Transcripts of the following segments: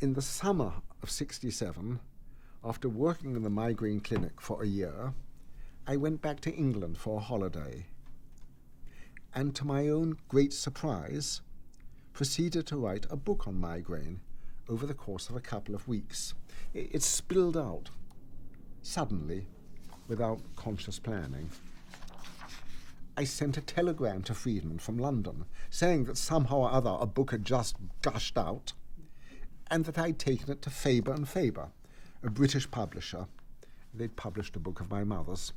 In the summer of '67, after working in the migraine clinic for a year, I went back to England for a holiday, and to my own great surprise, proceeded to write a book on migraine over the course of a couple of weeks. It spilled out suddenly, without conscious planning. I sent a telegram to Friedman from London saying that somehow or other a book had just gushed out, and that I'd taken it to Faber and Faber, a British publisher. They'd published a book of my mother's,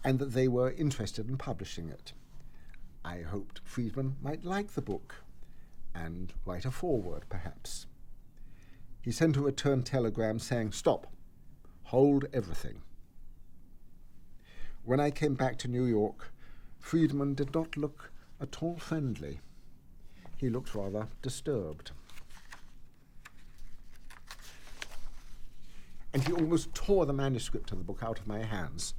and that they were interested in publishing it. I hoped Friedman might like the book and write a foreword, perhaps. He sent a return telegram saying, "Stop, hold everything." When I came back to New York, Friedman did not look at all friendly. He looked rather disturbed. And he almost tore the manuscript of the book out of my hands.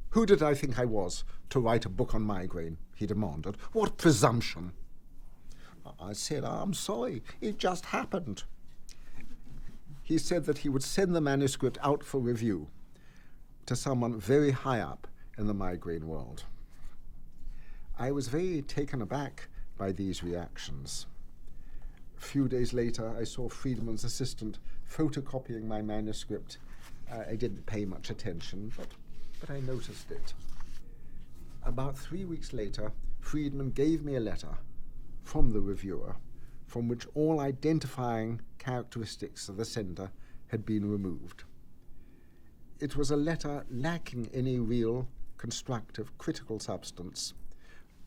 "Who did I think I was to write a book on migraine?" he demanded. "What presumption!" I said, "I'm sorry, it just happened." He said that he would send the manuscript out for review to someone very high up in the migraine world. I was very taken aback by these reactions. A few days later, I saw Friedman's assistant photocopying my manuscript. I didn't pay much attention, but I noticed it. About 3 weeks later, Friedman gave me a letter from the reviewer from which all identifying characteristics of the sender had been removed. It was a letter lacking any real, constructive, critical substance,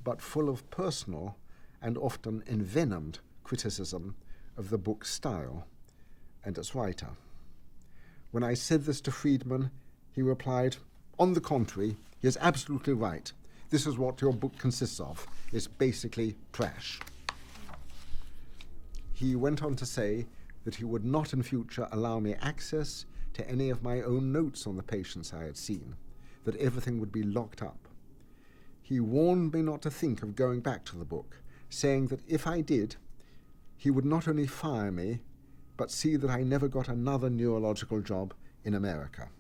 but full of personal and often envenomed criticism of the book's style and its writer. When I said this to Friedman, he replied, "On the contrary, he is absolutely right. This is what your book consists of. It's basically trash." He went on to say that he would not in future allow me access to any of my own notes on the patients I had seen, that everything would be locked up. He warned me not to think of going back to the book, saying that if I did, he would not only fire me, but see that I never got another neurological job in America.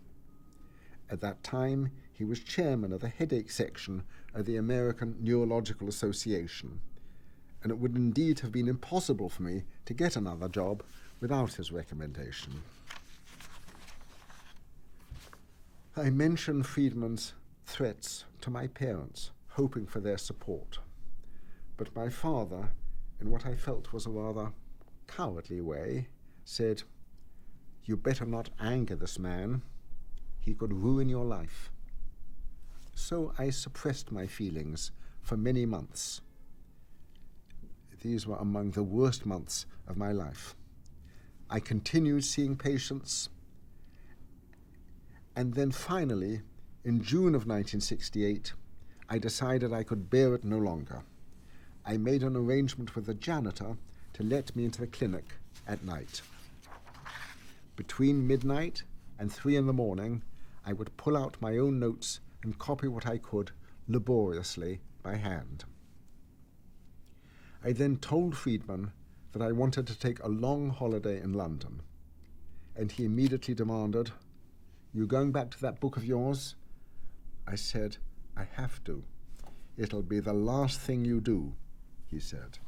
At that time, he was chairman of the headache section of the American Neurological Association, and it would indeed have been impossible for me to get another job without his recommendation. I mentioned Friedman's threats to my parents, hoping for their support. But my father, in what I felt was a rather cowardly way, said, "You better not anger this man. He could ruin your life." So I suppressed my feelings for many months. These were among the worst months of my life. I continued seeing patients, and then finally, in June of 1968, I decided I could bear it no longer. I made an arrangement with the janitor to let me into the clinic at night. Between midnight and 3 in the morning, I would pull out my own notes and copy what I could laboriously by hand. I then told Friedman that I wanted to take a long holiday in London, and he immediately demanded, "You going back to that book of yours?" I said, "I have to. It'll be the last thing you do," he said.